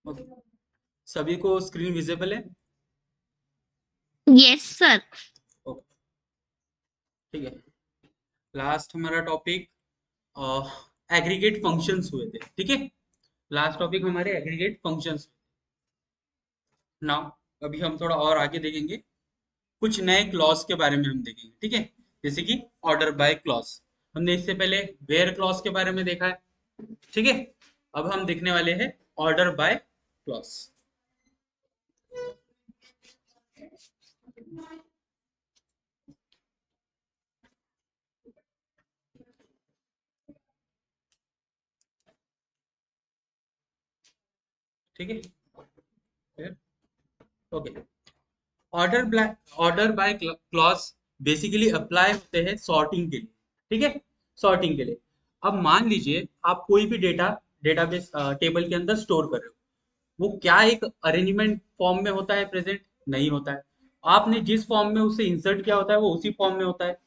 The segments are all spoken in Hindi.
ओके, सभी को स्क्रीन विजिबल है? Yes sir. ओके, ठीक है। लास्ट हमारा टॉपिक एग्रीगेट फंक्शंस हुए थे, ठीक है। लास्ट टॉपिक हमारे एग्रीगेट फंक्शंस। नाउ अभी हम थोड़ा और आगे देखेंगे, कुछ नए क्लॉज के बारे में हम देखेंगे, ठीक है। जैसे कि ऑर्डर बाय क्लॉज, हमने इससे पहले वेयर क्लॉज के बारे में देखा है, ठीक है। अब हम देखने वाले हैं ऑर्डर बाय क्लॉज। ठीक है, okay. Order by clause basically apply होते हैं सॉर्टिंग के लिए, ठीक है, सॉर्टिंग के लिए। अब मान लीजिए आप कोई भी डेटा डेटाबेस टेबल के अंदर स्टोर कर रहे हो, वो क्या एक अरेंजमेंट फॉर्म में होता है प्रेजेंट? नहीं होता है। आपने जिस फॉर्म में उसे इंसर्ट किया होता है वो उसी फॉर्म में होता है।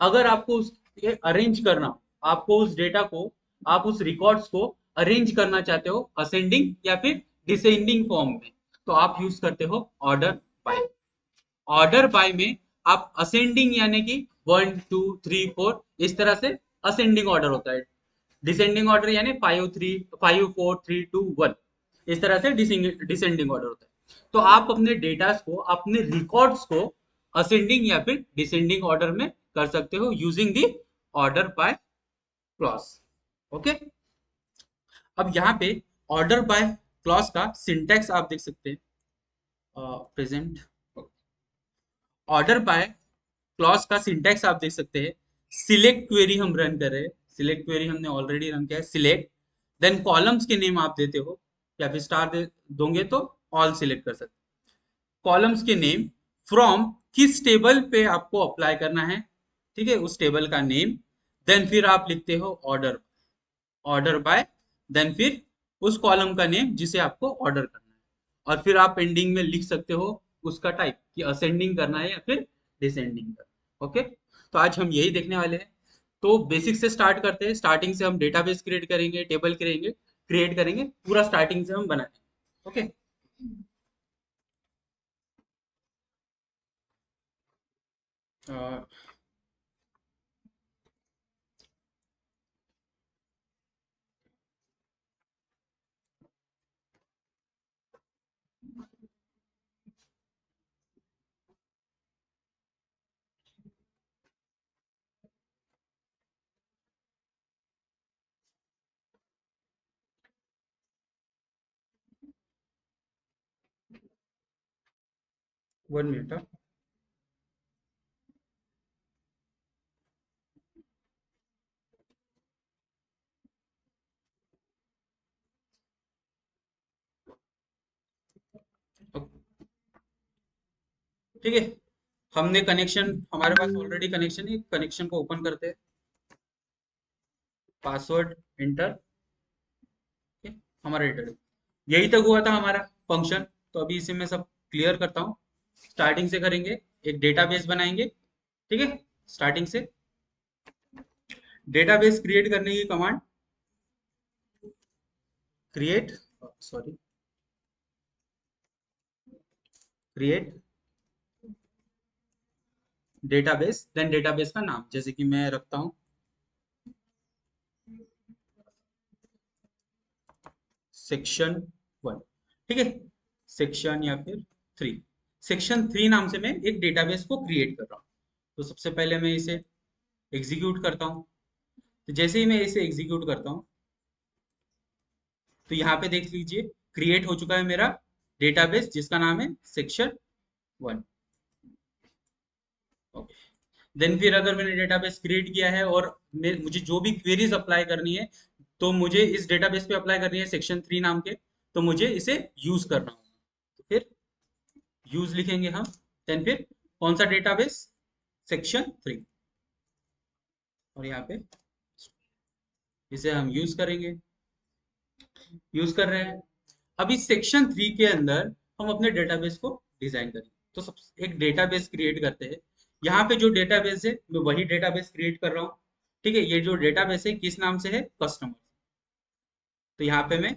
अगर आपको उसके अरेंज करना, आपको उस डेटा को, आप उस रिकॉर्ड्स को अरेंज करना चाहते हो असेंडिंग या फिर डिसेंडिंग फॉर्म में, तो आप यूज करते हो ऑर्डर बाय। ऑर्डर बाय में आप असेंडिंग यानी कि 1 2 3 4 इस तरह से असेंडिंग ऑर्डर होता है। डिसेंडिंग ऑर्डर यानी 5 4 3 2 1 इस तरह से डिसेंडिंग ऑर्डर होता है। तो आप अपने डेटा को, अपने रिकॉर्ड्स को असेंडिंग या फिर डिसेंडिंग ऑर्डर में कर सकते हो using the order by clause. Okay, अब यहाँ पे ऑर्डर बाय क्लॉज का सिंटैक्स आप देख सकते हैं प्रेजेंट। ऑर्डर बाय क्लॉज का सिंटैक्स आप देख सकते हैं। सिलेक्ट क्वेरी हम रन कर रहे हैं, सिलेक्ट क्वेरी हमने ऑलरेडी रन किया है। सिलेक्ट, देन कॉलम्स के नेम आप देते हो या फिर स्टार दे दोगे तो ऑल सिलेक्ट कर सकते। कॉलम्स के नेम, फ्रॉम किस टेबल पे आपको अप्लाई करना है, ठीक है, उस टेबल का नेम। देन फिर आप लिखते हो ऑर्डर, ऑर्डर बाय, देन फिर उस कॉलम का नेम जिसे आपको ऑर्डर करना है। और फिर आप एंडिंग में लिख सकते हो उसका टाइप कि असेंडिंग करना है या फिर डिसेंडिंग करना। ओके, तो आज हम यही देखने वाले हैं। तो बेसिक से स्टार्ट करते हैं। स्टार्टिंग से हम डेटाबेस क्रिएट करेंगे, टेबल करेंगे, क्रिएट करेंगे, पूरा स्टार्टिंग से हम बनाएंगे। Okay, 1 minute. ठीक है, हमने कनेक्शन, हमारे पास ऑलरेडी कनेक्शन है, कनेक्शन को ओपन करते हैं, पासवर्ड इंटर, हमारा डेटा, यही तक हुआ था हमारा फंक्शन। तो अभी इसे मैं सब क्लियर करता हूँ। स्टार्टिंग से करेंगे, एक डेटाबेस बनाएंगे, ठीक है। स्टार्टिंग से डेटाबेस क्रिएट करने की command, create, sorry, create database, then database का नाम, जैसे कि मैं रखता हूँ सेक्शन 1, ठीक है, सेक्शन या फिर 3, सेक्शन 3 नाम से मैं एक डेटाबेस को क्रिएट कर रहा हूँ। तो सबसे पहले मैं इसे एग्जीक्यूट करता हूँ। तो जैसे ही मैं इसे एग्जीक्यूट करता हूँ, तो यहाँ पे देख लीजिए क्रिएट हो चुका है मेरा डेटाबेस जिसका नाम है सेक्शन 1। ओके, देन फिर अगर मैंने डेटाबेस क्रिएट किया है और मुझे जो भी क्वेरीज अप्लाई करनी है, तो मुझे इस डेटाबेस पे अप्लाई करनी है सेक्शन 3 नाम के, तो मुझे इसे यूज करना होगा। तो फिर यूज लिखेंगे हम, देन फिर कौन सा डेटाबेस, सेक्शन 3, और यहाँ पे इसे हम यूज करेंगे, यूज कर रहे हैं। अभी सेक्शन 3 के अंदर हम अपने डेटाबेस को डिजाइन करेंगे। तो सब एक डेटाबेस क्रिएट करते हैं। यहाँ पे जो डेटाबेस है मैं वही डेटाबेस क्रिएट कर रहा हूँ, ठीक है। ये जो डेटाबेस है किस नाम से है, कस्टमर, तो यहाँ पे मैं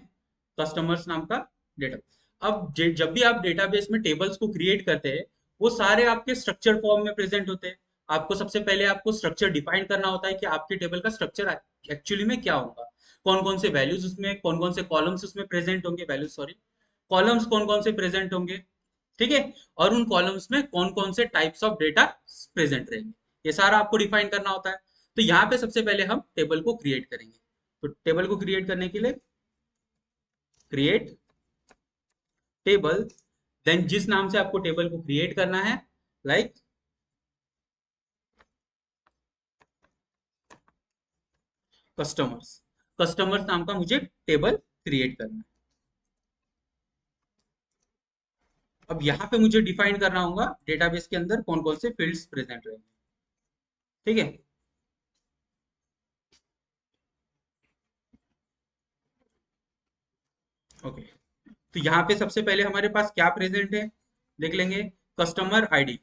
कस्टमर्स नाम का डेटा। अब जब भी आप डेटाबेस में टेबल्स को क्रिएट करते हैं, वो सारे आपके स्ट्रक्चर फॉर्म में प्रेजेंट होते हैं। आपको सबसे पहले आपको स्ट्रक्चर डिफाइन करना होता है कि आपके टेबल का स्ट्रक्चर एक्चुअली में क्या होगा, कौन कौन से वैल्यूज उसमें, कौन कौन से कॉलम्स उसमें प्रेजेंट होंगे, वैल्यूज सॉरी, कॉलम्स कौन कौन से प्रेजेंट होंगे, ठीक है, और उन कॉलम्स में कौन कौन से टाइप्स ऑफ डेटा प्रेजेंट रहेंगे, ये सारा आपको डिफाइन करना होता है। तो यहाँ पे सबसे पहले हम टेबल को क्रिएट करेंगे। तो टेबल को क्रिएट करने के लिए क्रिएट टेबल, देन जिस नाम से आपको टेबल को क्रिएट करना है, लाइक कस्टमर्स, कस्टमर्स नाम का मुझे टेबल क्रिएट करना है। अब यहाँ पे मुझे डिफाइन करना होगा डेटाबेस के अंदर कौन कौन से फील्ड्स प्रेजेंट रहेंगे, ठीक है। ओके, तो यहाँ पे सबसे पहले हमारे पास क्या प्रेजेंट है, देख लेंगे। Customer ID,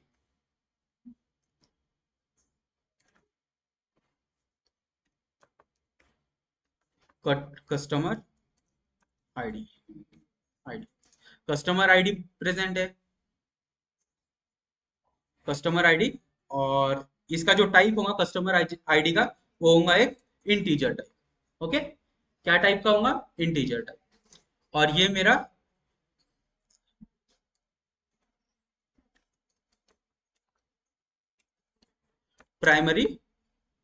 customer ID, ID, customer ID present है, कस्टमर आईडी। और इसका जो टाइप होगा कस्टमर आईडी का, वो होगा एक इंटीजर टाइप। ओके, क्या टाइप का होगा, इंटीजर टाइप। और ये मेरा प्राइमरी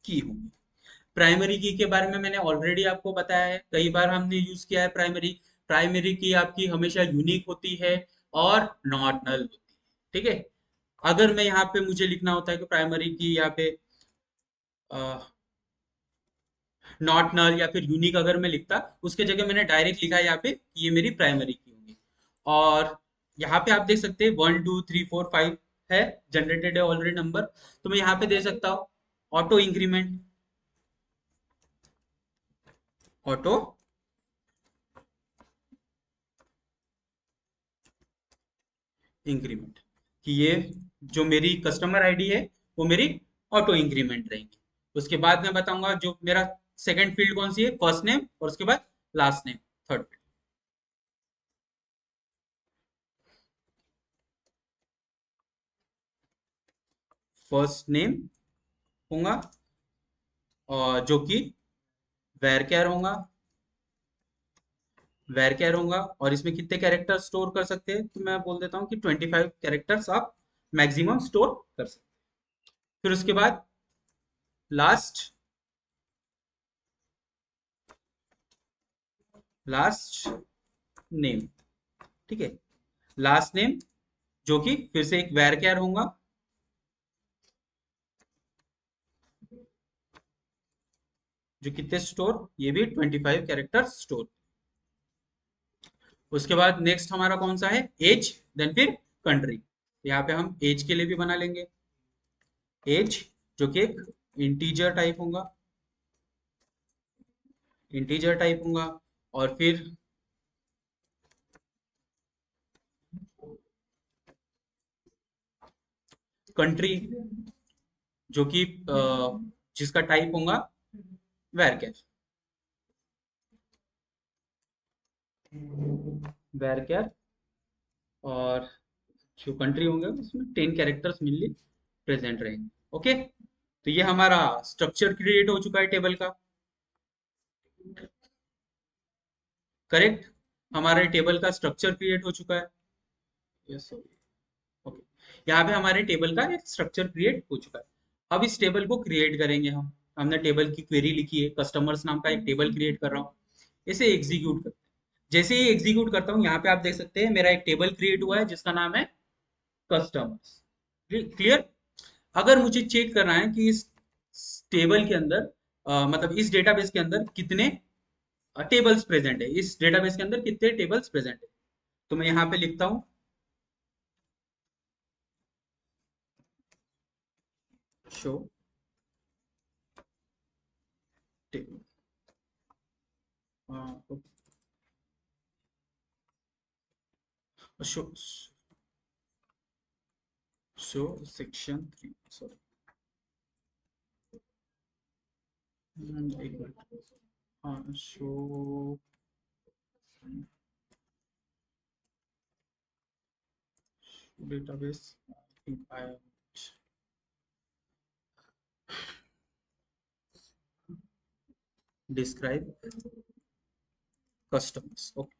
की होगी। प्राइमरी की के बारे में मैंने ऑलरेडी आपको बताया है, कई बार हमने यूज किया है प्राइमरी। प्राइमरी की आपकी हमेशा यूनिक होती है और नॉट नल होती है, ठीक है। अगर मैं यहाँ पे मुझे लिखना होता है कि प्राइमरी की यहाँ पे नॉट नल या फिर यूनिक अगर मैं लिखता, उसके जगह मैंने डायरेक्ट लिखा है यहाँ पे कि ये मेरी प्राइमरी की होगी। और यहाँ पे आप देख सकते हैं 1 2 3 4 5 है, जनरेटेड है ऑलरेडी नंबर। तो मैं यहाँ पे दे सकता हूँ ऑटो इंक्रीमेंट, ऑटो इंक्रीमेंट, कि ये जो मेरी कस्टमर आईडी है वो मेरी ऑटो इंक्रीमेंट रहेंगी। उसके बाद मैं बताऊंगा जो मेरा सेकंड फील्ड कौन सी है, फर्स्ट नेम, और उसके बाद last name, third field. First name होगा, और जो कि वेर कैर होगा, वेर कैर होगा। और इसमें कितने कैरेक्टर स्टोर कर सकते हैं, तो मैं बोल देता हूँ कि 25 कैरेक्टर्स आप मैक्सिमम स्टोर कर सकते हैं। फिर उसके बाद लास्ट, लास्ट नेम, ठीक है, लास्ट नेम, जो कि फिर से एक वेर कैर होगा, जो कितने स्टोर, ये भी 25 कैरेक्टर स्टोर। उसके बाद नेक्स्ट हमारा कौन सा है, एज, देन फिर कंट्री। यहाँ पे हम एज के लिए भी बना लेंगे एज, जो कि एक इंटीजर टाइप होगा, इंटीजर टाइप होगा। और फिर कंट्री, जो कि जिसका टाइप होगा वैर, वैर, और जो कंट्री होंगे उसमें 10 कैरेक्टर्स मेनली प्रेजेंट रहेंगे। ओके, तो ये हमारा स्ट्रक्चर क्रिएट हो चुका है टेबल का, करेक्ट। हमारे टेबल का स्ट्रक्चर क्रिएट हो चुका है, यस, ओके। यहाँ पे हमारे टेबल का एक स्ट्रक्चर क्रिएट हो चुका है। अब इस टेबल को क्रिएट करेंगे हम। हमने टेबल की क्वेरी लिखी है, कस्टमर्स नाम का एक टेबल क्रिएट कर रहा हूँ, इसे एग्जीक्यूट करते हैं। जैसे ही एग्जीक्यूट करता हूँ, यहाँ पे आप देख सकते हैं मेरा एक टेबल क्रिएट हुआ है जिसका नाम है कस्टमर्स। क्लियर। अगर मुझे चेक करना है कि इस टेबल के अंदर मतलब इस डेटाबेस के अंदर कितने टेबल्स प्रेजेंट है, इस डेटाबेस के अंदर कितने टेबल्स प्रेजेंट है, तो मैं यहाँ पे लिखता हूँ show table, show, show section 3, sorry, एक मिनट, हाँ show database. I think I describe customers. Okay,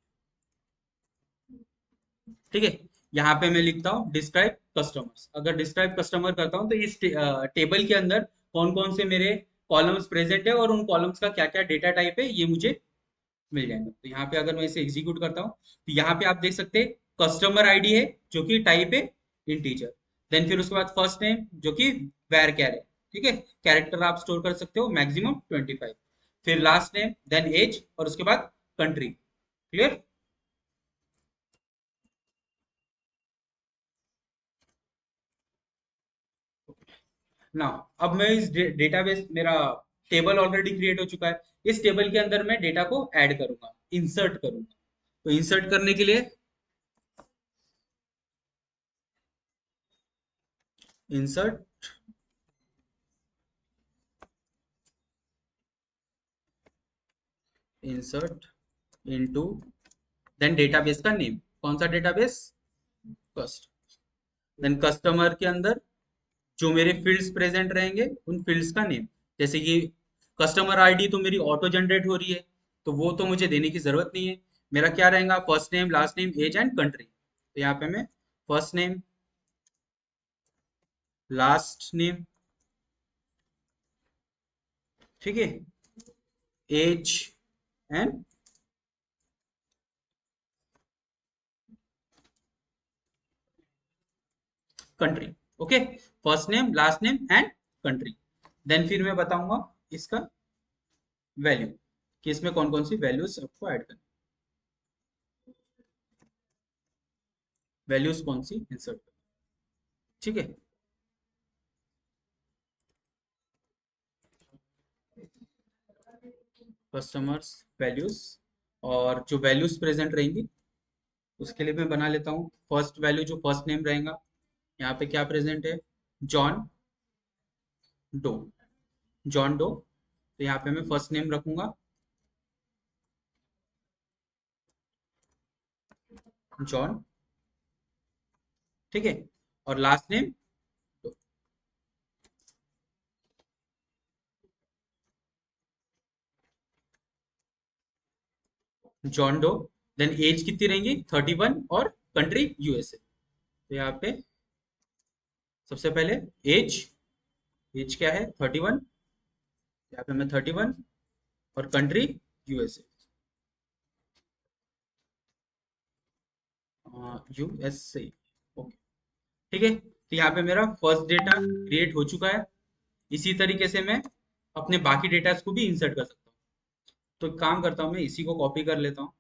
ठीक है। यहाँ पे मैं लिखता हूँ डिस्क्राइब कस्टमर्स। अगर डिस्क्राइब कस्टमर करता हूँ तो इस टेबल के अंदर कौन कौन से मेरे कॉलम्स प्रेजेंट है और उन कॉलम्स का क्या क्या डेटा टाइप है ये मुझे मिल जाएगा। तो यहाँ पे अगर मैं इसे एग्जीक्यूट करता हूँ तो यहाँ पे आप देख सकते हैं कस्टमर आईडी है जो कि टाइप है इंटीजर। देन फिर उसके बाद फर्स्ट नेम जो कि वैर कैर है, ठीक है। कैरेक्टर आप स्टोर कर सकते हो मैक्सिमम 25। फिर लास्ट नेम, देन एज और उसके बाद कंट्री। क्लियर ना। अब मैं इस डेटाबेस, मेरा टेबल ऑलरेडी क्रिएट हो चुका है, इस टेबल के अंदर मैं डेटा को ऐड करूंगा, इंसर्ट करूंगा। तो इंसर्ट करने के लिए insert insert into, then database का नेम, कौन सा डेटाबेस, कस्ट। देन कस्टमर के अंदर जो मेरे फील्ड्स प्रेजेंट रहेंगे उन फील्ड्स का नेम। जैसे कि कस्टमर आईडी तो मेरी ऑटो जनरेट हो रही है, तो वो तो मुझे देने की जरूरत नहीं है। मेरा क्या रहेगा, first name, last name, age and country. तो यहाँ पे मैं फर्स्ट नेम, लास्ट नेम, ठीक है, age and country. Okay, first name, last name and country. Then फिर मैं बताऊंगा इसका वैल्यू, कि इसमें कौन कौन सी वैल्यूज आपको ऐड करनी, वैल्यूज कौन सी इंसर्ट करनी, ठीक है। कस्टमर्स वैल्यूज, और जो वैल्यूज प्रेजेंट रहेंगी उसके लिए मैं बना लेता हूँ फर्स्ट वैल्यू जो फर्स्ट नेम रहेगा। यहाँ पे क्या प्रेजेंट है, जॉन डो, जॉन डो। तो यहाँ पे मैं फर्स्ट नेम रखूंगा जॉन, ठीक है, और last name John Doe. Then age कितनी रहेंगी, 31, और कंट्री यूएसए। तो यहाँ पे सबसे पहले एज, एज क्या है 31, यहाँ पे मैं 31, और कंट्री यूएसए, यूएसए। ओके, ठीक है। तो यहाँ पे मेरा फर्स्ट डेटा क्रिएट हो चुका है। इसी तरीके से मैं अपने बाकी डेटा को भी इंसर्ट कर सकता हूँ। तो एक काम करता हूँ, मैं इसी को कॉपी कर लेता हूँ,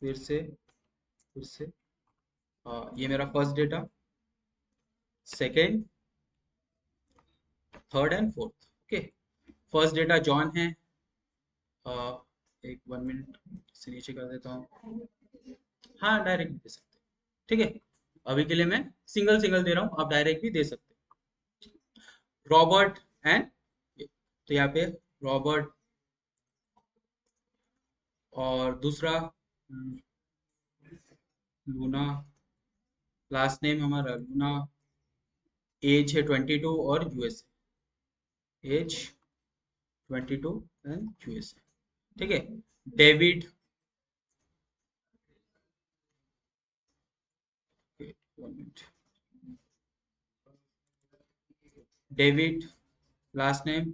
फिर से, फिर से। ये मेरा first data, second, third and fourth. Okay, first data John है। एक 1 मिनट से नीचे कर देता हूँ। हाँ, डायरेक्ट भी दे सकते हैं, ठीक है। अभी के लिए मैं सिंगल सिंगल दे रहा हूँ, आप डायरेक्ट भी दे सकते हैं। रॉबर्ट एंड, तो यहाँ पे रॉबर्ट, और दूसरा लूना, लास्ट नेम हमारा लूना, एज है 22 और यूएसए, एज 22 एंड यूएसए, ठीक है। David, 1 minute, David, last name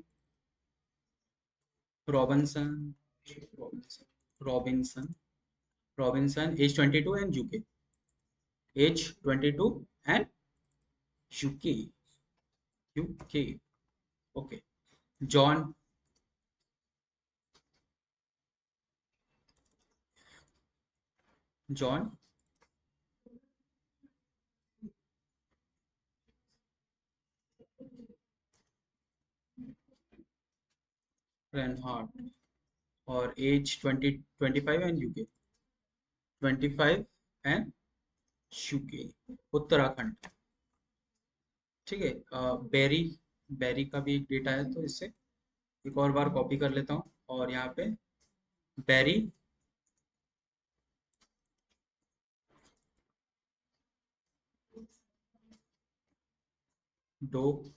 Robinson, Robinson, Robinson, Robinson, age 22 and UK, age 22 and UK, UK. Okay, John, John Reinhart, और age 25 and UK, 25 and UK, Uttarakhand, ठीक है। बेरी, बेरी का भी एक डेटा है, तो इससे एक और बार कॉपी कर लेता हूँ, और यहाँ पे Berry, Doe,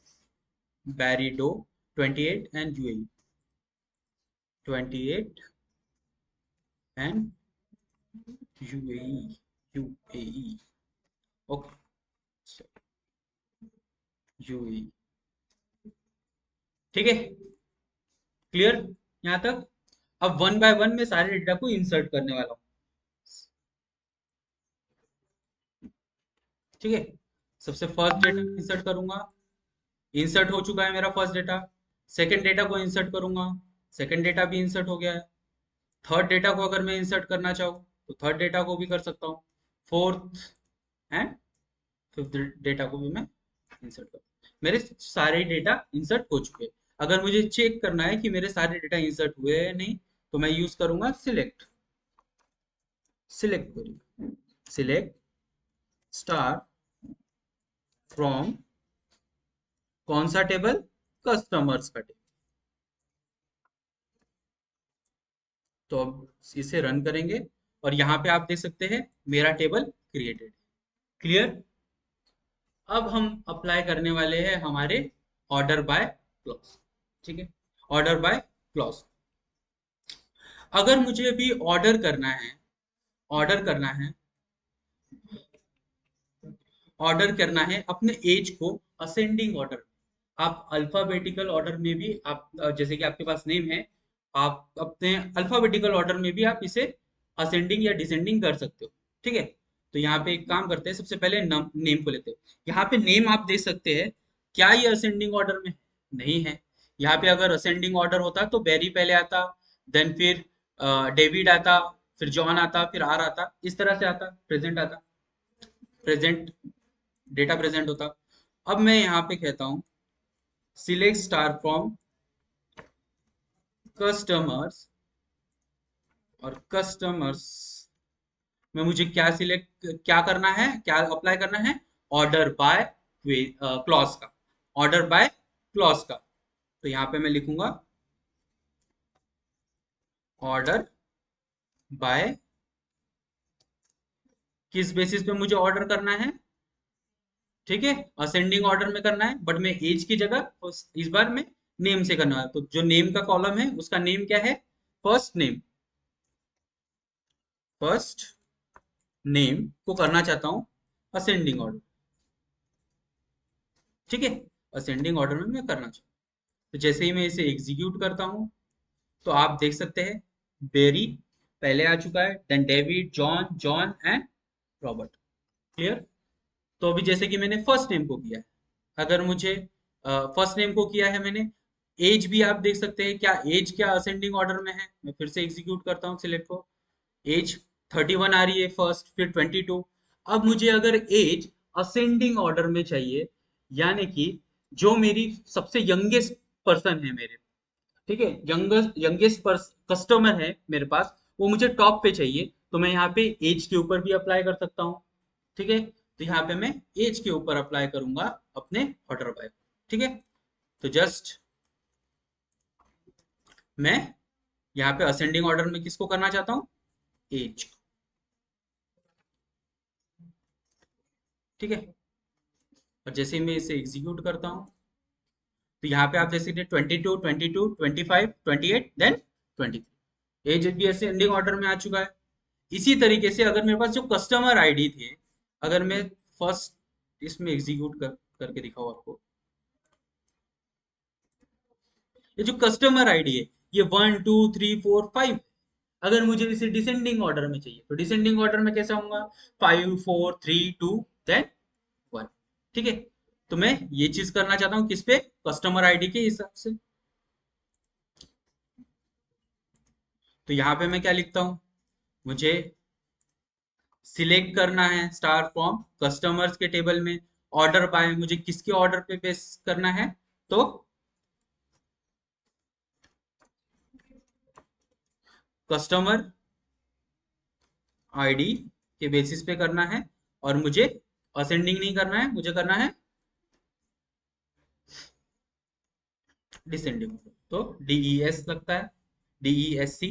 Barry Doe 28 and UAE 28 and UAE UAE okay UAE. ठीक है, क्लियर यहाँ तक। अब वन बाय वन में सारे डेटा को इंसर्ट करने वाला हूँ। ठीक है, सबसे फर्स्ट डेटा इंसर्ट करूंगा, इंसर्ट हो चुका है मेरा फर्स्ट डेटा। सेकंड डेटा को इंसर्ट करूंगा, सेकंड डेटा भी इंसर्ट हो गया है। थर्ड डेटा को अगर मैं इंसर्ट करना चाहूँ तो थर्ड डेटा को भी कर सकता हूँ। फोर्थ एंड फिफ्थ डेटा को भी मैं इंसर्ट कर, मेरे सारे डेटा इंसर्ट हो चुके हैं। अगर मुझे चेक करना है कि मेरे सारे डेटा इंसर्ट हुए हैं नहीं, तो मैं यूज करूंगा सिलेक्ट, सिलेक्ट करूंगा, सिलेक्ट स्टार फ्रॉम कौन सा टेबल, कस्टमर्स का टेबल। तो अब इसे रन करेंगे और यहाँ पे आप देख सकते हैं मेरा टेबल क्रिएटेड। क्लियर। अब हम अप्लाई करने वाले हैं हमारे ऑर्डर बाय क्लॉज। ठीक है, ऑर्डर बाय क्लॉज। अगर मुझे अभी ऑर्डर करना है, ऑर्डर करना है, ऑर्डर करना है अपने एज को असेंडिंग ऑर्डर, आप अल्फाबेटिकल ऑर्डर में भी आप जैसे कि आपके पास नेम है, आप अपने अल्फाबेटिकल ऑर्डर में भी आप इसे असेंडिंग या डिसेंडिंग कर सकते हो। ठीक है, तो यहाँ पे एक काम करते हैं, सबसे पहले नेम को लेते हैं। यहाँ पे नेम आप देख सकते हैं, क्या ये असेंडिंग ऑर्डर में नहीं है। यहाँ पे अगर असेंडिंग ऑर्डर होता तो बेरी पहले आता, देन फिर डेविड आता, फिर जॉन आता, फिर आर आता, इस तरह से आता, प्रेजेंट आता, प्रेजेंट डेटा प्रेजेंट होता। अब मैं यहाँ पे कहता हूँ सिलेक्ट स्टार फ्रॉम कस्टमर्स, और कस्टमर्स में मुझे क्या सिलेक्ट क्या करना है, क्या अप्लाई करना है, ऑर्डर बाय क्लॉज का, ऑर्डर बाय क्लॉज का। तो यहाँ पे मैं लिखूंगा ऑर्डर बाय, किस बेसिस पे मुझे ऑर्डर करना है, ठीक है, असेंडिंग ऑर्डर में करना है, बट मैं एज की जगह इस बार में नेम से करना है। तो जो नेम का कॉलम है उसका नेम क्या है, फर्स्ट नेम, फर्स्ट नेम को करना चाहता हूं असेंडिंग ऑर्डर। ठीक है, असेंडिंग ऑर्डर में मैं करना चाहता हूँ। तो जैसे ही मैं इसे एग्जीक्यूट करता हूं तो आप देख सकते हैं बेरी पहले आ चुका है, then David, John, John and Robert. Clear. तो अभी जैसे कि मैंने फर्स्ट नेम को किया है, अगर मुझे फर्स्ट नेम को किया है मैंने, एज भी आप देख सकते हैं, क्या एज क्या असेंडिंग ऑर्डर में है। मैं फिर से एग्जीक्यूट करता हूँ सिलेक्ट को, एज 31 आ रही है फर्स्ट, फिर 22। अब मुझे अगर एज असेंडिंग ऑर्डर में चाहिए, यानी कि जो मेरी सबसे यंगेस्ट पर्सन है मेरे, ठीक है, यंगेस्ट कस्टमर है मेरे पास, वो मुझे टॉप पे चाहिए, तो मैं यहाँ पे एज के ऊपर भी अप्लाई कर सकता हूँ। ठीक है, तो यहाँ पे मैं एज के ऊपर अप्लाई करूंगा अपने ऑर्डर बाय। ठीक है, तो जस्ट मैं यहाँ पे असेंडिंग ऑर्डर में किसको करना चाहता हूँ, एज। ठीक है, और जैसे ही मैं इसे एग्जीक्यूट करता हूँ तो यहाँ पे आप देख सकते हैं 22, 22, 25, 28, देन 23, एज भी असेंडिंग ऑर्डर में आ चुका है। इसी तरीके से अगर मेरे पास जो कस्टमर आईडी थे, अगर मैं फर्स्ट इसमें एग्जीक्यूट करके दिखाऊं आपको, ये जो कस्टमर आईडी है ये 1 2 3 4 5, अगर मुझे इसे डिसेंडिंग ऑर्डर में चाहिए तो डिसेंडिंग ऑर्डर में कैसा होगा, 5 4 3 2 देन 1। ठीक है, तो मैं ये चीज करना चाहता हूँ किस पे, कस्टमर आईडी के हिसाब से। तो यहाँ पे मैं क्या लिखता हूँ, मुझे सिलेक्ट करना है स्टार फ्रॉम कस्टमर्स के टेबल में, ऑर्डर बाय मुझे किसके ऑर्डर पे बेस करना है, तो कस्टमर आईडी के बेसिस पे करना है, और मुझे असेंडिंग नहीं करना है, मुझे करना है डिसेंडिंग। तो DES लगता है, DESC।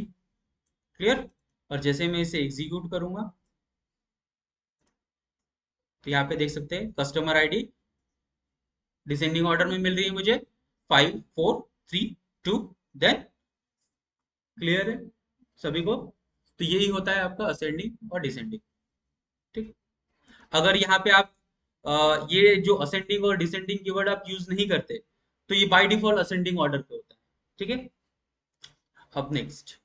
क्लियर। और जैसे मैं इसे एग्जीक्यूट करूंगा तो यहाँ पे देख सकते हैं कस्टमर आईडी डिसेंडिंग ऑर्डर में मिल रही है मुझे 5 4 3 2, देन क्लियर है सभी को। तो यही होता है आपका असेंडिंग और डिसेंडिंग। ठीक। अगर यहाँ पे आप ये जो असेंडिंग और डिसेंडिंग कीवर्ड आप यूज नहीं करते तो ये बाय डिफॉल्ट असेंडिंग ऑर्डर पे होता है। ठीक है। अब नेक्स्ट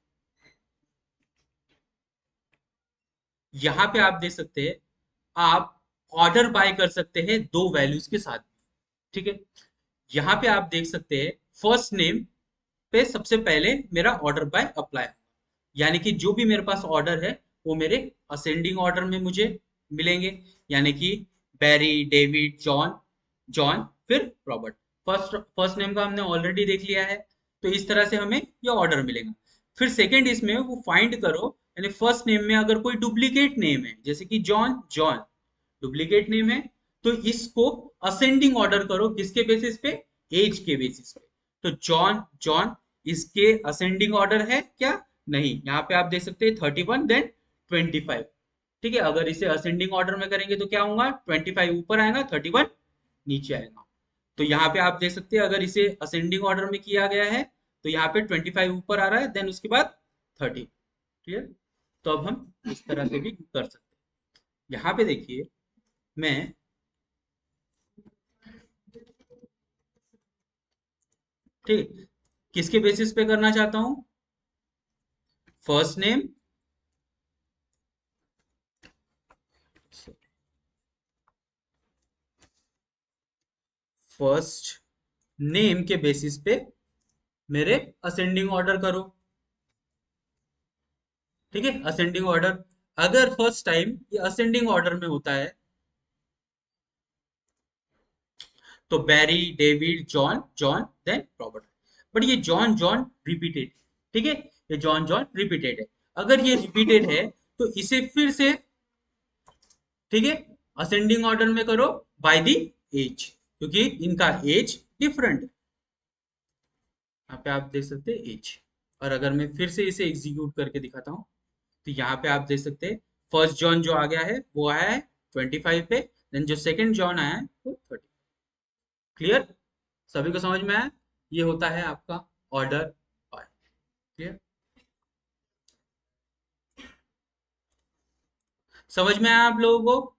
यहाँ पे आप देख सकते हैं, आप ऑर्डर बाय कर सकते हैं दो वैल्यूज के साथ। ठीक है। यहाँ पे आप देख सकते हैं फर्स्ट नेम पे सबसे पहले मेरा ऑर्डर बाय अप्लाई, यानी कि जो भी मेरे पास ऑर्डर है वो मेरे असेंडिंग ऑर्डर में मुझे मिलेंगे, यानी कि बैरी, डेविड, जॉन, जॉन, फिर रॉबर्ट। फर्स्ट फर्स्ट नेम का हमने ऑलरेडी देख लिया है, तो इस तरह से हमें ये ऑर्डर मिलेगा। फिर सेकंड इसमें वो फाइंड करो, यानी फर्स्ट नेम में अगर कोई डुप्लीकेट नेम है जैसे कि जॉन, जॉन डुप्लीकेट नेम है, तो इसको असेंडिंग ऑर्डर करो, किसके बेसिस पे? एज के बेसिस पे। तो जॉन, जॉन इसके असेंडिंग ऑर्डर है क्या? नहीं। यहाँ पे आप देख सकते हैं 31 देन 25। ठीक है। अगर इसे असेंडिंग ऑर्डर में करेंगे तो क्या होगा? 25 ऊपर आएगा, 31 नीचे आएगा। तो यहाँ पे आप देख सकते हैं अगर इसे असेंडिंग ऑर्डर में किया गया है तो यहाँ पे 25 ऊपर आ रहा है, देन उसके बाद 30। क्लियर। तो अब हम इस तरह से भी कर सकते हैं। यहाँ पे देखिए मैं ठीक किसके बेसिस पे करना चाहता हूँ? फर्स्ट नेम, फर्स्ट नेम के बेसिस पे मेरे असेंडिंग ऑर्डर करो। ठीक है। असेंडिंग ऑर्डर अगर फर्स्ट टाइम ये असेंडिंग ऑर्डर में होता है तो Barry, David, John, John, then Robert. But ये जॉन, जॉन रिपीटेड। ठीक है। ये जॉन, जॉन रिपीटेड है। अगर ये रिपीटेड है तो इसे फिर से, ठीक है, असेंडिंग ऑर्डर में करो बाय द एज, क्योंकि इनका एज डिफरेंट है। यहाँ पे आप देख सकते हैं एज। और अगर मैं फिर से इसे एग्जीक्यूट करके दिखाता हूँ तो यहाँ पे आप देख सकते हैं फर्स्ट जॉन जो आ गया है वो आया है 25 पे, देन जो सेकंड जॉन आया है वो 30। क्लियर। सभी को समझ में आया? ये होता है आपका ऑर्डर बाय। क्लियर। समझ में आया आप लोगों को?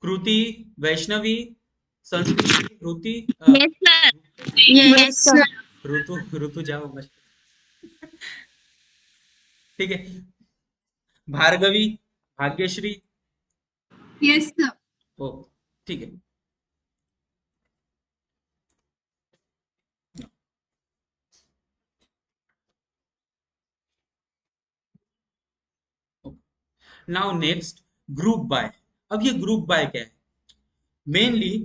कृति, वैष्णवी, संस्कृति, श्रुति, Yes, sir. Yes, sir. ऋतु, ऋतु जाओ मत। ठीक है। भार्गवी, भाग्यश्री। Yes, sir. ओ ठीक है। Now next group by. अब ये ग्रुप बाय क्या है? मेनली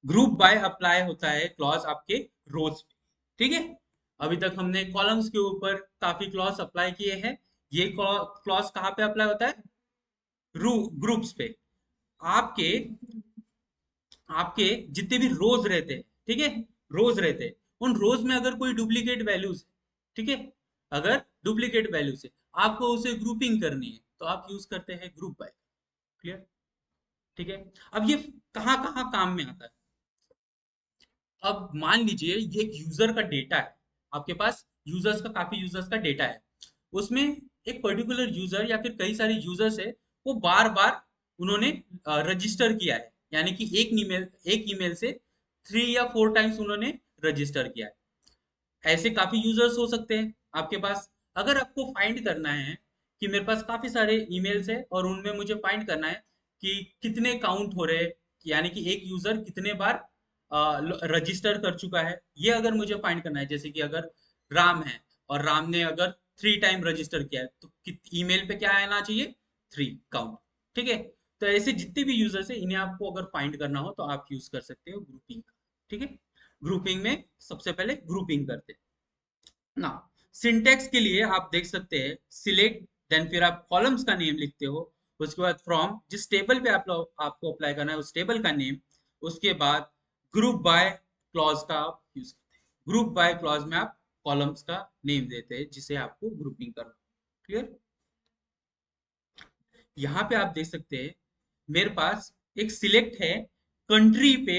ग्रुप बाय अप्लाई होता है क्लॉज आपके रोज पे। ठीक है। अभी तक हमने कॉलम्स के ऊपर काफी क्लॉज अप्लाई किए हैं। ये क्लॉज कहाँ पे अप्लाई होता है? ग्रुप्स पे। आपके आपके जितने भी रोज रहते हैं, ठीक है, रोज रहते हैं, उन रोज में अगर कोई डुप्लीकेट वैल्यूज है, ठीक है, अगर डुप्लीकेट वैल्यूज है, आपको उसे ग्रुपिंग करनी है तो आप यूज करते हैं ग्रुप बाय। क्लियर। ठीक है। अब ये कहाँ कहाँ काम में आता है? अब मान लीजिए ये एक यूजर का डेटा है, आपके पास यूजर्स का, काफी यूजर्स का डेटा है, उसमें एक पर्टिकुलर यूजर या फिर कई सारे यूजर्स है, वो बार बार उन्होंने रजिस्टर किया है, यानी कि एक ईमेल से 3 या 4 टाइम्स उन्होंने रजिस्टर किया है। ऐसे काफी यूजर्स हो सकते हैं आपके पास। अगर आपको फाइंड करना है कि मेरे पास काफी सारे ईमेल्स है और उनमें मुझे फाइंड करना है कि कितने काउंट हो रहे हैं, यानी कि एक यूजर कितने बार रजिस्टर कर चुका है, ये अगर मुझे फाइंड करना है, जैसे कि अगर राम है और राम ने अगर 3 टाइम रजिस्टर किया है तो ईमेल पे क्या आना चाहिए? 3 काउंट। ठीक है। तो ऐसे जितने भी यूजर्स है इन्हें आपको अगर फाइंड करना हो तो आप यूज कर सकते हो ग्रुपिंग। ठीक है। ग्रुपिंग में सबसे पहले ग्रुपिंग करते हैं ना। सिंटेक्स के लिए आप देख सकते हैं सिलेक्ट, देन फिर आप कॉलम्स का नेम लिखते हो, उसके बाद फ्रॉम, जिस टेबल पे आपको अप्लाई करना है उस टेबल का नेम, उसके बाद ग्रुप बाय क्लॉज का आप यूज करते हैं। ग्रुप बाय क्लॉज में आप कॉलम्स का नेम देते हैं जिसे आपको ग्रुपिंग करना। क्लियर। यहाँ पे आप देख सकते हैं मेरे पास एक सिलेक्ट है, कंट्री पे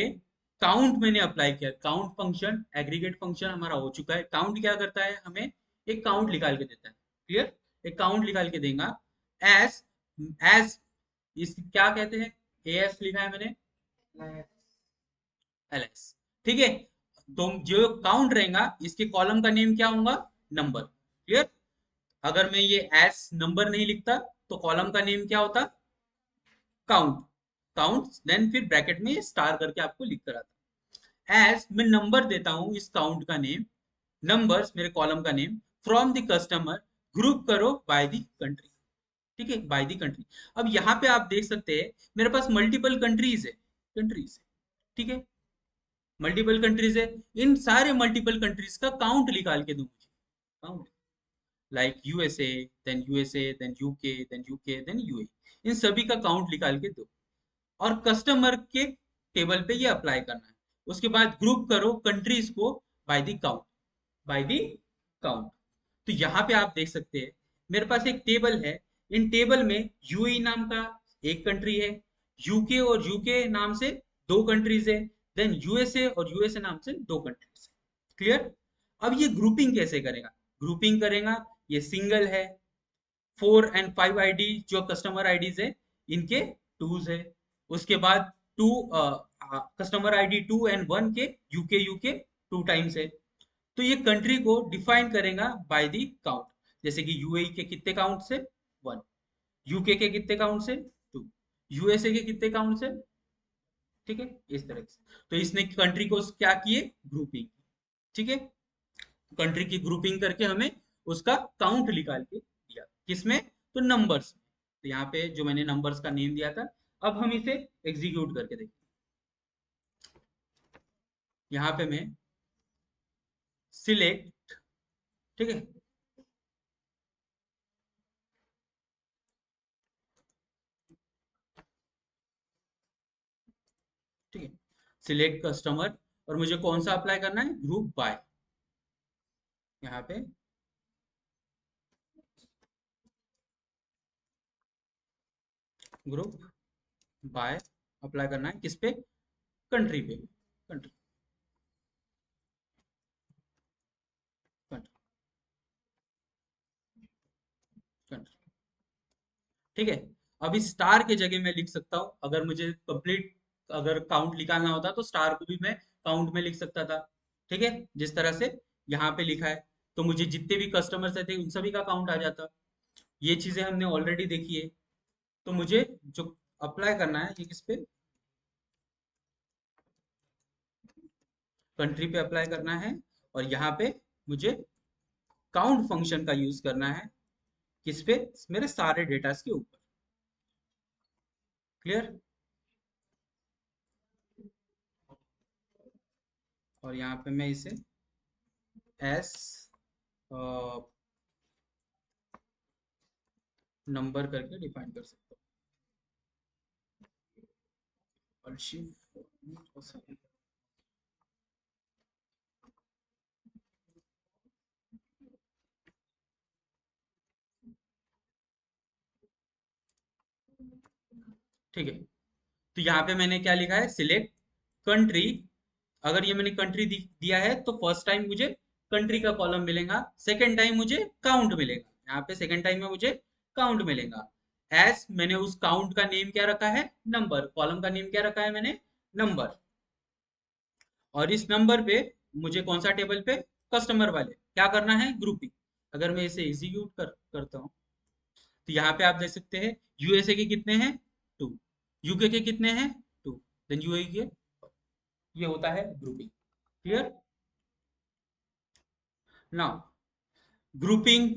काउंट मैंने अप्लाई किया, काउंट फंक्शन एग्रीगेट फंक्शन हमारा हो चुका है। काउंट क्या करता है, हमें एक काउंट निकाल के देता है। क्लियर, एक काउंट निकाल के देगा। एस एस इस क्या कहते हैं, एस लिखा है मैंने, एलएस। ठीक है, तो जो काउंट रहेगा इसके कॉलम का नेम क्या होगा, नंबर। क्लियर, अगर मैं ये एस नंबर नहीं लिखता तो कॉलम का नेम क्या होता, काउंट। काउंट देन फिर ब्रैकेट में स्टार करके आपको लिख कर आता। एज मैं नंबर देता हूं इस काउंट का नेम, नंबर्स मेरे कॉलम का name, from the customer group करो बाय द कंट्री। ठीक है, बाय द कंट्री। अब यहाँ पे आप देख सकते हैं मेरे पास मल्टीपल कंट्रीज है, कंट्रीज। ठीक है, मल्टीपल कंट्रीज है, इन सारे मल्टीपल कंट्रीज का काउंट निकाल के दो मुझे, count like USA, then USA, then UK, then UK, then UA, इन सभी का काउंट निकाल के दो। और कस्टमर के टेबल पे ये अप्लाई करना है। उसके बाद ग्रुप करो कंट्रीज को by the count, by the count. तो यहाँ पे आप देख सकते हैं मेरे पास एक टेबल है, इन टेबल में यूएई नाम का एक कंट्री है, यूके और यूके नाम से दो कंट्रीज है, देन यूएसए और यूएसए नाम से दो कंट्रीज। क्लियर, अब ये ग्रुपिंग कैसे करेगा, ग्रुपिंग करेगा, ये सिंगल है, 4 और 5 आईडी जो कस्टमर आईडीज है इनके टूज है। उसके बाद टू कस्टमर आईडी 2 और 1 के यूके यूके 2 टाइम्स है। तो ये कंट्री को डिफाइन करेगा बाय द काउंट, जैसे कि यूएई के कितने काउंट से 1, यूके के कितने काउंट से 2, यूएसए के कितने काउंट से। ठीक है, इस तरह से। तो इसने कंट्री को क्या किए, ग्रुपिंग। ठीक है, कंट्री की ग्रुपिंग करके हमें उसका काउंट निकाल के दिया, किसमें, तो नंबर्स में। तो यहाँ पे जो मैंने नंबर्स का नेम दिया था, अब हम इसे एग्जीक्यूट करके देखते हैं। यहाँ पे मैं सिलेक्ट, ठीक है, ठीक है, सिलेक्ट कस्टमर, और मुझे कौन सा अप्लाई करना है, ग्रुप बाय। यहाँ पे ग्रुप बाय अप्लाई करना है, किस पे, कंट्री पे, कंट्री, कंट्री, कंट्री। ठीक है, अभी स्टार के जगह मैं लिख सकता हूँ, अगर मुझे कंप्लीट अगर काउंट निकालना होता तो स्टार को भी मैं काउंट में लिख सकता था। ठीक है, जिस तरह से यहाँ पे लिखा है, तो मुझे जितने भी कस्टमर्स थे उन सभी का काउंट आ जाता। ये चीजें हमने ऑलरेडी देखी है। तो मुझे जो अप्लाई करना है, ये किस पे, कंट्री पे अप्लाई करना है, और यहाँ पे मुझे काउंट फंक्शन का यूज करना है, किस पे, मेरे सारे डेटास के ऊपर। क्लियर, और यहाँ पे मैं इसे एस नंबर करके डिफाइन कर सकता हूँ। ठीक है, तो यहाँ पे मैंने क्या लिखा है, सिलेक्ट कंट्री। अगर ये मैंने कंट्री दिया है तो फर्स्ट टाइम मुझे कंट्री का कॉलम मिलेगा, सेकंड टाइम मुझे काउंट मिलेगा। यहाँ पे सेकंड टाइम में मुझे काउंट मिलेगा। एस मैंने उस काउंट का नेम क्या रखा है, नंबर, कॉलम का नेम क्या रखा है मैंने, नंबर। और इस नंबर पे मुझे कौन सा टेबल पे, कस्टमर वाले, क्या करना है, ग्रुपिंग। अगर मैं इसे एग्जीक्यूट करता हूँ तो यहाँ पे आप देख सकते हैं यूएसए के कितने हैं 2, यूके के कितने हैं 2, देन यूएई के, ये होता है ग्रुपिंग। क्लियर, नाउ ग्रुपिंग,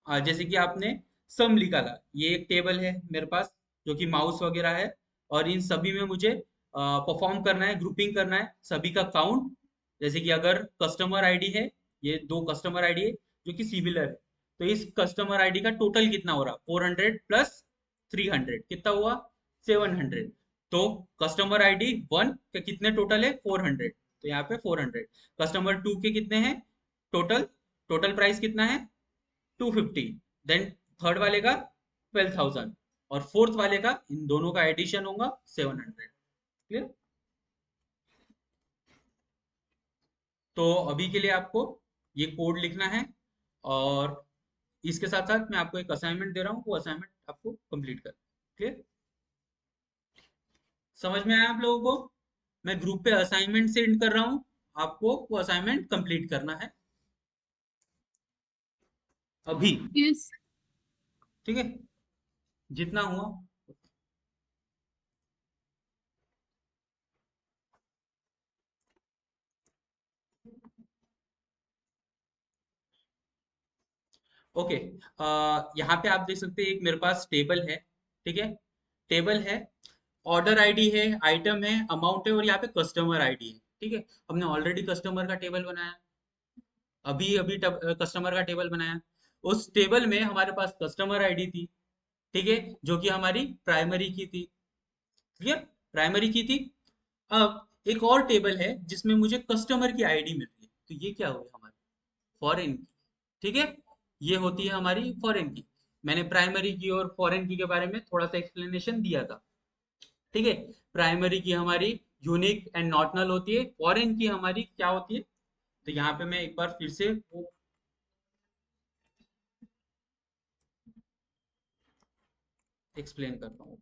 जैसे कि आपने सम निकाला, ये एक टेबल है मेरे पास जो कि माउस वगैरह है, और इन सभी में मुझे परफॉर्म करना है, ग्रुपिंग करना है सभी का काउंट। जैसे कि अगर कस्टमर आईडी है, ये दो कस्टमर आईडी है जो कि सिमिलर है, तो इस कस्टमर आईडी का टोटल कितना हो रहा, 400 प्लस 300 कितना हुआ, 700। तो कस्टमर आईडी 1 के कितने टोटल है, 400, तो यहाँ पे 400। कस्टमर 2 के कितने हैं टोटल, टोटल प्राइस कितना है 250, देन थर्ड वाले का 12,000, और फोर्थ वाले का इन दोनों का एडिशन होगा 700। क्लियर? तो अभी के लिए आपको ये कोड लिखना है, और इसके साथ साथ मैं आपको एक असाइनमेंट दे रहा हूँ, वो असाइनमेंट आपको कंप्लीट कर। क्लियर? समझ में आया आप लोगों को? मैं ग्रुप पे असाइनमेंट सेंड कर रहा हूँ, आपको वो असाइनमेंट कंप्लीट करना है अभी। Yes. ठीक है, जितना हुआ। ओके, यहाँ पे आप देख सकते हैं एक मेरे पास टेबल है। ठीक है, टेबल है, ऑर्डर आईडी है, आइटम है, अमाउंट है, और यहाँ पे कस्टमर आईडी है। ठीक है, हमने ऑलरेडी कस्टमर का टेबल बनाया, अभी अभी कस्टमर का टेबल बनाया। उस टेबल में हमारे पास कस्टमर आईडी थी। ठीक है, जो कि हमारी प्राइमरी की थी। क्लियर? प्राइमरी की थी। अब एक और टेबल है जिसमें मुझे कस्टमर की आईडी मिल रही है, तो ये क्या हुई हमारी? Foreign key. ठीक है, ये होती है हमारी फॉरेन की। मैंने प्राइमरी की और फॉरेन की के बारे में थोड़ा सा एक्सप्लेनेशन दिया था। ठीक है, प्राइमरी की हमारी यूनिक एंड नॉट नल होती है, फॉरेन की हमारी क्या होती है? तो यहाँ पे मैं एक बार फिर से वो एक्सप्लेन करता हूँ।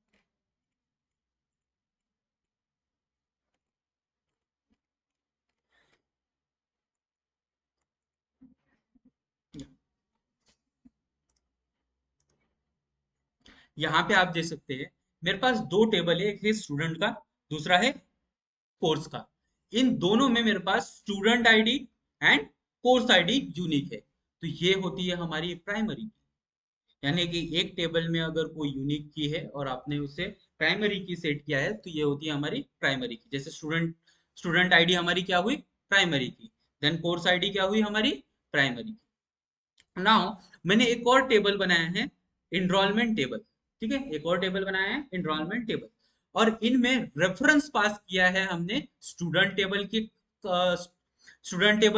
यहाँ पे आप देख सकते हैं मेरे पास दो टेबल है, एक है स्टूडेंट का, दूसरा है कोर्स का। इन दोनों में मेरे पास student ID and course ID unique है, तो ये होती है हमारी प्राइमरी की। यानी कि एक टेबल में अगर कोई यूनिक की है और आपने उसे प्राइमरी की सेट किया है, तो ये होती है हमारी प्राइमरी की। जैसे स्टूडेंट स्टूडेंट आईडी हमारी क्या हुई? प्राइमरी की। देन कोर्स आईडी क्या हुई हमारी? प्राइमरी की। नाउ मैंने एक और टेबल बनाया है, इनरोलमेंट टेबल। ठीक है, एक और टेबल बनाया है, इनरोलमेंट टेबल। और इनमें रेफरेंस पास किया है हमने स्टूडेंट टेबल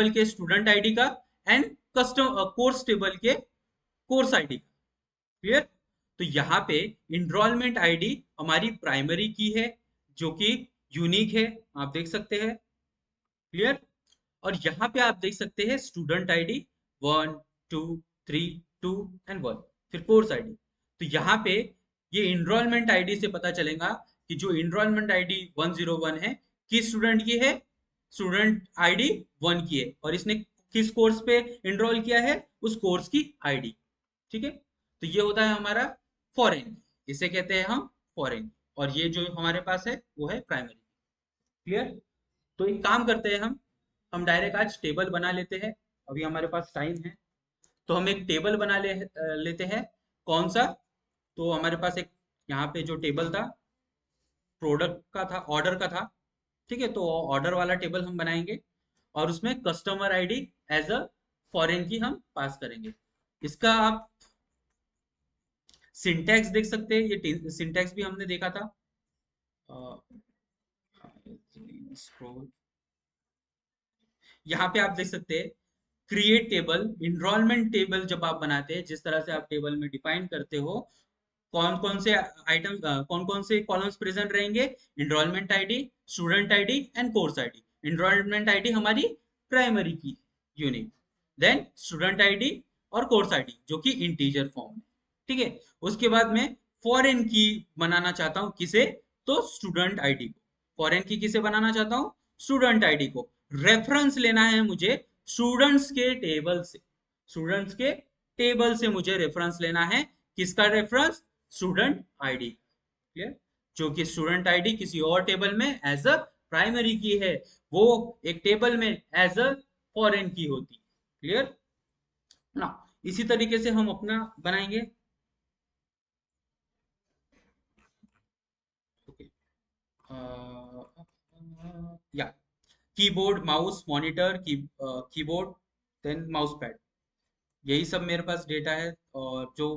के स्टूडेंट आईडी का, एंड कस्टम कोर्स टेबल के कोर्स आईडी का। क्लियर? तो यहाँ पे इनरोलमेंट आईडी हमारी प्राइमरी की है, जो कि यूनिक है, आप देख सकते हैं। क्लियर? और यहाँ पे आप देख सकते हैं स्टूडेंट आईडी 1 2 3 2 एंड 1, फिर कोर्स आईडी। तो यहाँ पे ये इनरोलमेंट आईडी से पता चलेगा कि जो इनरोलमेंट आईडी 101 है, किस स्टूडेंट की है? स्टूडेंट आईडी 1 की है, और इसने किस कोर्स पे इनरोल किया है? उस कोर्स की आईडी। ठीक है, तो ये होता है हमारा फॉरेन, इसे कहते हैं हम फॉरेन। और ये जो हमारे पास है वो है प्राइमरी। क्लियर? तो एक काम करते हैं, हम डायरेक्ट आज टेबल बना लेते हैं, अभी हमारे पास टाइम है। तो हम एक टेबल लेते हैं। कौन सा? तो हमारे पास एक यहाँ पे जो टेबल था, प्रोडक्ट का था, ऑर्डर का था। ठीक है, तो ऑर्डर वाला टेबल हम बनाएंगे, और उसमें customer ID as a foreign key हम पास करेंगे। इसका आप सिंटैक्स देख सकते हैं, ये सिंटैक्स भी हमने देखा था। स्क्रॉल, यहाँ पे आप देख सकते हैं क्रिएट टेबल, इनरोलमेंट टेबल जब आप बनाते हैं, जिस तरह से आप टेबल में डिफाइन करते हो कौन कौन से आइटम, कौन कौन से कॉलम्स प्रेजेंट रहेंगे? Enrolment ID, student ID and course ID. Enrolment ID हमारी primary key unique, then student ID और कोर्स आईडी जो कि इंटीजर फॉर्म में। ठीक है, उसके बाद में फॉरेन की बनाना चाहता हूँ, किसे? तो स्टूडेंट आईडी को। फॉरेन की किसे बनाना चाहता हूँ? स्टूडेंट आईडी को। रेफरेंस लेना है मुझे स्टूडेंट्स के टेबल से, स्टूडेंट्स के टेबल से मुझे रेफरेंस लेना है। किसका रेफरेंस? Student ID. क्लियर? जो कि स्टूडेंट आईडी किसी और टेबल में एज अ प्राइमरी की है, वो एक टेबल में एज अ फॉरेन की होती। क्लियर ना? इसी तरीके से हम अपना बनाएंगे। ओके, या keyboard, mouse, monitor, keyboard, then mouse pad, यही सब मेरे पास डेटा है। और जो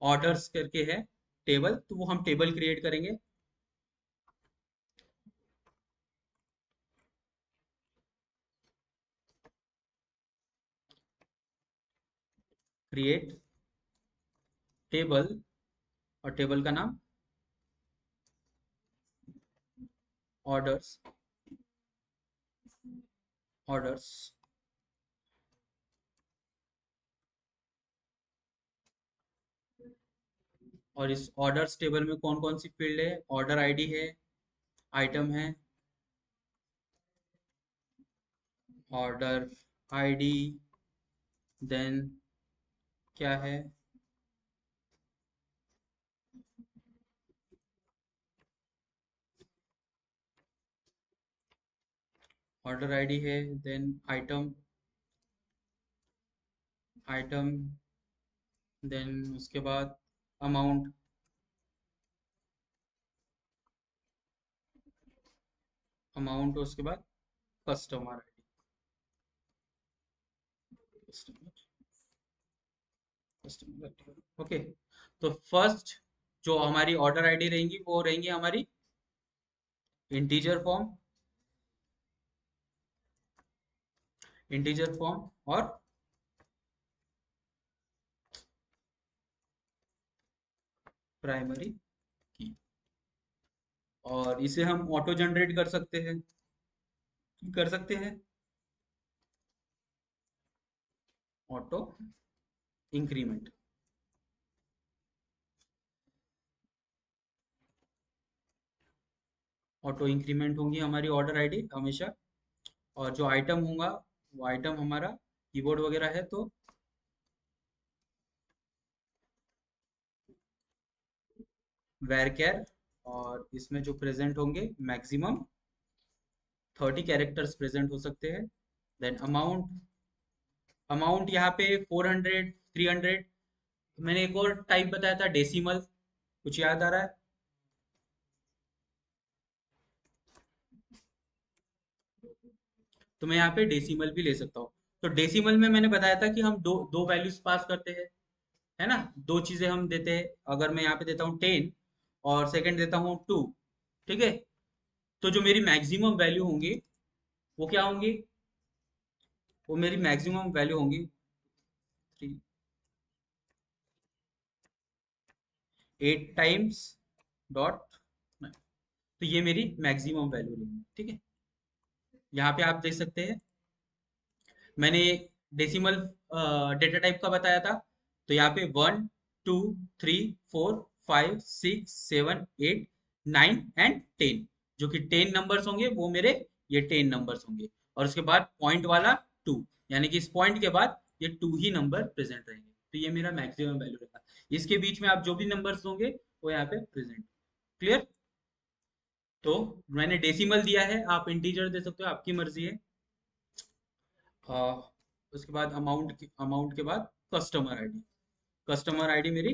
ऑर्डर्स करके है टेबल, तो वो हम टेबल क्रिएट करेंगे। क्रिएट टेबल और टेबल का नाम ऑर्डर्स, ऑर्डर्स। और इस ऑर्डर्स टेबल में कौन कौन सी फील्ड है? ऑर्डर आईडी है, आइटम है, ऑर्डर आईडी, देन क्या है, ऑर्डर आईडी है, देन आइटम, आइटम, देन उसके बाद अमाउंट, अमाउंट, उसके बाद customer ID, customer, customer ID. Okay, तो फर्स्ट जो हमारी ऑर्डर आईडी रहेंगी वो रहेंगी हमारी इंटीजर फॉर्म, इंटीजर फॉर्म और प्राइमरी की। और इसे हम ऑटो जनरेट कर सकते हैं ऑटो इंक्रीमेंट। ऑटो इंक्रीमेंट होंगी हमारी ऑर्डर आईडी हमेशा। और जो आइटम होगा वो आइटम हमारा कीबोर्ड वगैरह है तो वैरकेर। और इसमें जो प्रेजेंट होंगे मैक्सिमम 30 कैरेक्टर्स प्रेजेंट हो सकते हैं। देन अमाउंट, अमाउंट यहाँ पे 400, 300। मैंने एक और टाइप बताया था डेसिमल, कुछ याद आ रहा है? तो मैं यहाँ पे डेसिमल भी ले सकता हूँ। तो डेसिमल में मैंने बताया था कि हम दो दो वैल्यूज पास करते हैं, है ना, दो चीजें हम देते हैं। अगर मैं यहाँ पे देता हूँ 10 और सेकंड देता हूँ 2, ठीक है, तो जो मेरी मैक्सिमम वैल्यू होंगी वो क्या होंगी? वो मेरी मैक्सिमम वैल्यू होंगी 8 टाइम्स डॉट, तो ये मेरी मैक्सिमम वैल्यू रहेगी, ठीक है। यहाँ पे आप देख सकते हैं मैंने डेसिमल डेटा टाइप का बताया था। तो यहाँ पे 1, 2, 3, 4, 5, 6, 7, 8, 9 एंड 10, जो कि 10 नंबर्स होंगे वो मेरे ये 10 नंबर्स होंगे। और उसके बाद पॉइंट वाला 2, यानी कि इस पॉइंट के बाद ये 2 ही नंबर प्रेजेंट रहेंगे। तो ये मेरा मैक्सिमम वैल्यू रहेगा। इसके बीच में आप जो भी नंबर्स होंगे वो यहाँ पे प्रेजेंट। क्लियर? तो मैंने डेसिमल दिया है, आप इंटीजर दे सकते हो, आपकी मर्जी है। आ, उसके बाद अमाउंट के बाद कस्टमर आईडी, कस्टमर आईडी मेरी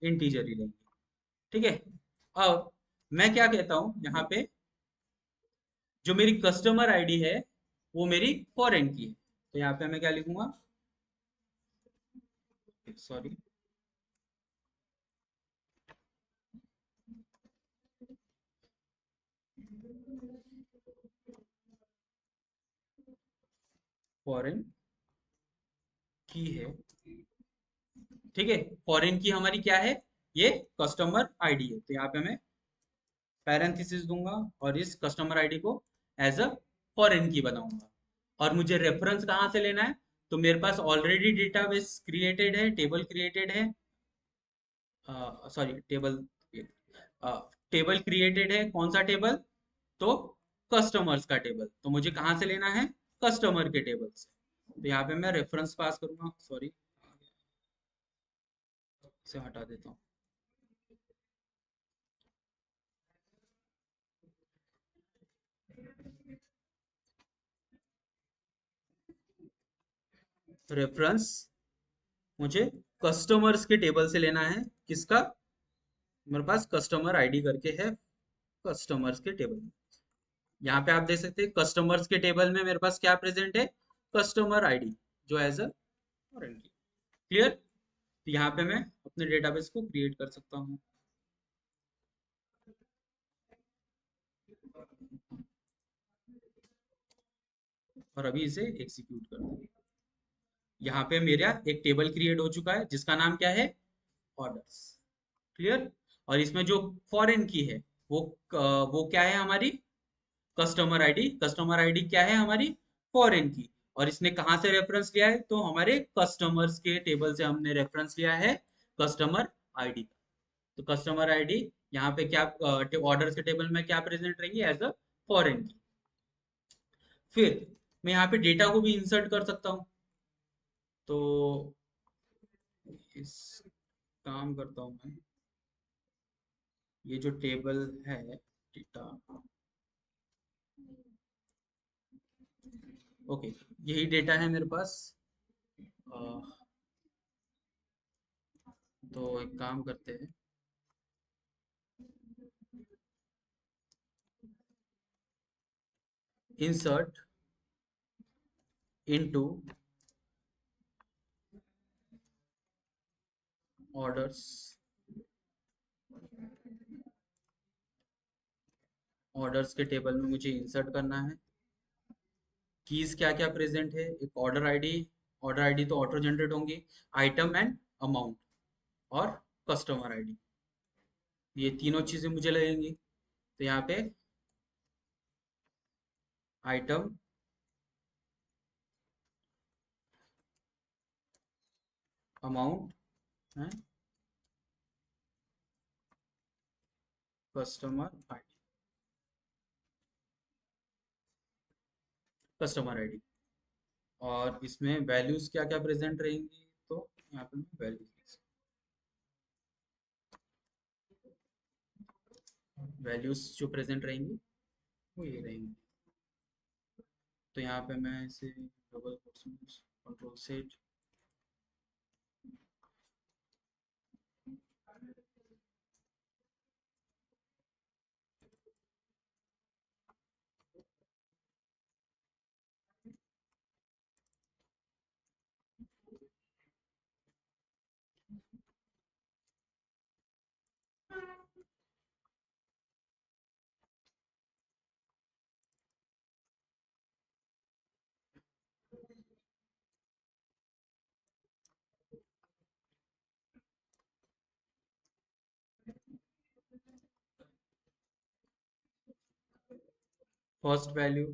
इंटीजर ही रहेगी, ठीक है। अब मैं क्या कहता हूं यहाँ पे, जो मेरी कस्टमर आईडी है वो मेरी फॉरेन की है। तो यहाँ पे मैं क्या लिखूंगा, सॉरी, फॉरेन की है, ठीक है। फॉरेन की हमारी क्या है? ये कस्टमर आईडी है। तो यहाँ पे मैं पैरेंथेसिस दूंगा और इस कस्टमर आईडी को एज अ फॉरेन की बनाऊंगा। और मुझे रेफरेंस कहाँ से लेना है? तो मेरे पास ऑलरेडी डेटाबेस क्रिएटेड है, टेबल क्रिएटेड है, सॉरी टेबल, टेबल क्रिएटेड है। कौन सा टेबल? तो कस्टमर्स का टेबल। तो मुझे कहाँ से लेना है? कस्टमर के टेबल से। तो यहाँ पे मैं रेफरेंस पास करूंगा, सॉरी इसे हटा देता हूँ। रेफरेंस मुझे कस्टमर्स के टेबल से लेना है। किसका? मेरे पास कस्टमर आईडी करके है, कस्टमर्स के टेबल में। यहाँ पे आप देख सकते हैं कस्टमर्स के टेबल में मेरे पास क्या प्रेजेंट है? कस्टमर आईडी, जो एज अ फॉरेन की। क्लियर? तो यहाँ पे मैं अपने डेटाबेस को क्रिएट कर सकता हूँ। और अभी इसे एग्जीक्यूट कर दूँ। यहाँ पे मेरा एक टेबल क्रिएट हो चुका है जिसका नाम क्या है? ऑर्डर्स। क्लियर? और इसमें जो फॉरेन की है वो वो क्या है हमारी कस्टमर आईडी। कस्टमर आईडी क्या है हमारी फॉरेन की। और इसने कहाँ से रेफरेंस लिया है तो हमारे कस्टमर्स के टेबल से हमने रेफरेंस लिया है कस्टमर आईडी का। तो कस्टमर आईडी यहाँ पे क्या ऑर्डर्स के टेबल में क्या प्रेजेंट रहेंगी एज अ फॉरेन की। फिर मैं यहाँ पे डेटा को भी इंसर्ट कर सकता हूँ। तो इस काम करता हूँ मैं। ये जो टेबल है डेटा, ओके, यही डेटा है मेरे पास। अ, तो एक काम करते हैं, इंसर्ट इनटू ऑर्डर्स। ऑर्डर्स के टेबल में मुझे इंसर्ट करना है। कीज क्या क्या प्रेजेंट है, एक ऑर्डर आईडी। ऑर्डर आईडी तो ऑटो जनरेट होंगी। आइटम एंड अमाउंट और कस्टमर आईडी, ये तीनों चीजें मुझे लगेंगी। तो यहाँ पे आइटम, अमाउंट है, कस्टमर आईडी, कस्टमर आईडी। और इसमें वैल्यूज क्या क्या प्रेजेंट रहेंगी तो यहाँ पे वैल्यूज, वैल्यूज जो प्रेजेंट रहेंगी वो ये रहेंगी। तो यहाँ पे मैं इसे डबल कोट्स में control set, first value.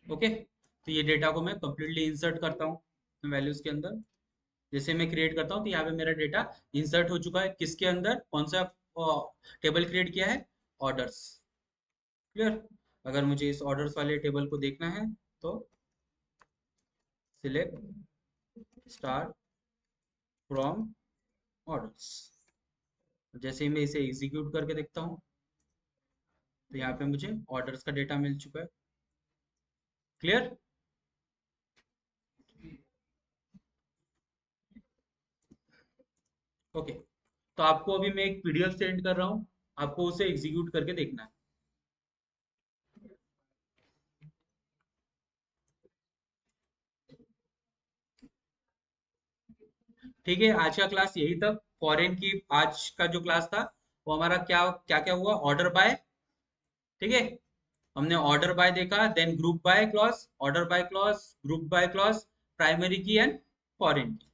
Okay, तो ये डेटा को मैं कंप्लीटली इंसर्ट करता हूँ वैल्यूज के अंदर। जैसे मैं क्रिएट करता हूँ तो यहाँ पे मेरा डेटा इंसर्ट हो चुका है। किसके अंदर, कौन सा टेबल क्रिएट किया है, ऑर्डर्स। क्लियर। अगर मुझे इस ऑर्डर्स वाले टेबल को देखना है तो सिलेक्ट स्टार फ्रॉम ऑर्डर्स। जैसे ही मैं इसे एग्जीक्यूट करके देखता हूँ तो यहाँ पे मुझे ऑर्डर्स का डेटा मिल चुका है। क्लियर। ओके, तो आपको अभी मैं एक पीडीएफ सेंड कर रहा हूँ, आपको उसे एग्जीक्यूट करके देखना है। ठीक है, आज का क्लास यही तक। फॉरेन की आज का जो क्लास था वो हमारा क्या क्या क्या हुआ, ऑर्डर बाय। ठीक है, हमने ऑर्डर बाय देखा, then group by clause, order by clause, group by clause, primary key and foreign key.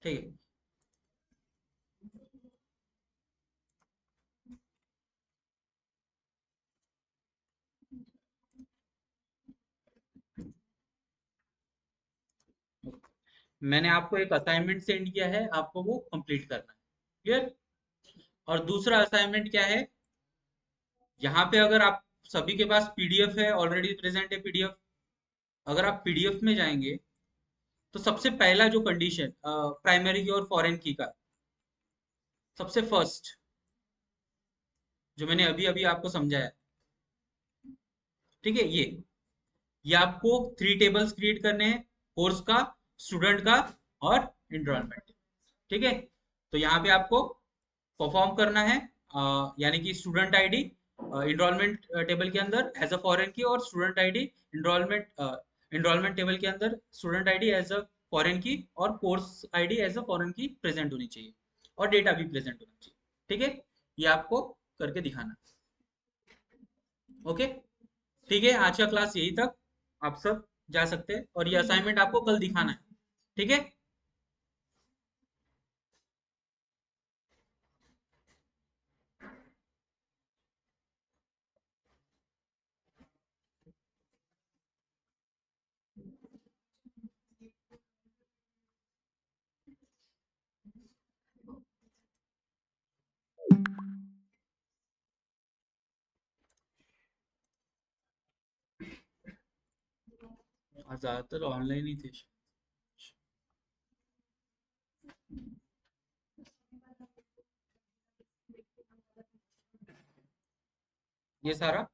ठीक है, मैंने आपको एक असाइनमेंट सेंड किया है, आपको वो कंप्लीट करना है। क्लियर? और दूसरा असाइनमेंट क्या है, यहाँ पे अगर आप सभी के पास पीडीएफ है, ऑलरेडी प्रेजेंट है पीडीएफ, अगर आप पीडीएफ में जाएंगे तो सबसे पहला जो कंडीशन प्राइमरी की और फॉरेन की का, सबसे फर्स्ट जो मैंने अभी अभी आपको समझाया, ठीक है, ये आपको 3 टेबल्स क्रिएट करने हैं, कोर्स का, स्टूडेंट का और एनरोलमेंट। ठीक है, तो यहाँ पे आपको परफॉर्म करना है, यानी कि स्टूडेंट आईडी एनरोलमेंट टेबल के अंदर एज अ फॉरेन की, और स्टूडेंट आईडी एनरोलमेंट टेबल के अंदर student ID as a foreign key, और course ID as a foreign key present होनी चाहिए, और डेटा भी प्रेजेंट होना चाहिए। ठीक है, ये आपको करके दिखाना। ओके, ठीक है, आज का क्लास यही तक, आप सब जा सकते हैं, और ये असाइनमेंट आपको कल दिखाना है। ठीक है, आज ज्यादातर ऑनलाइन ही थे। ये सारा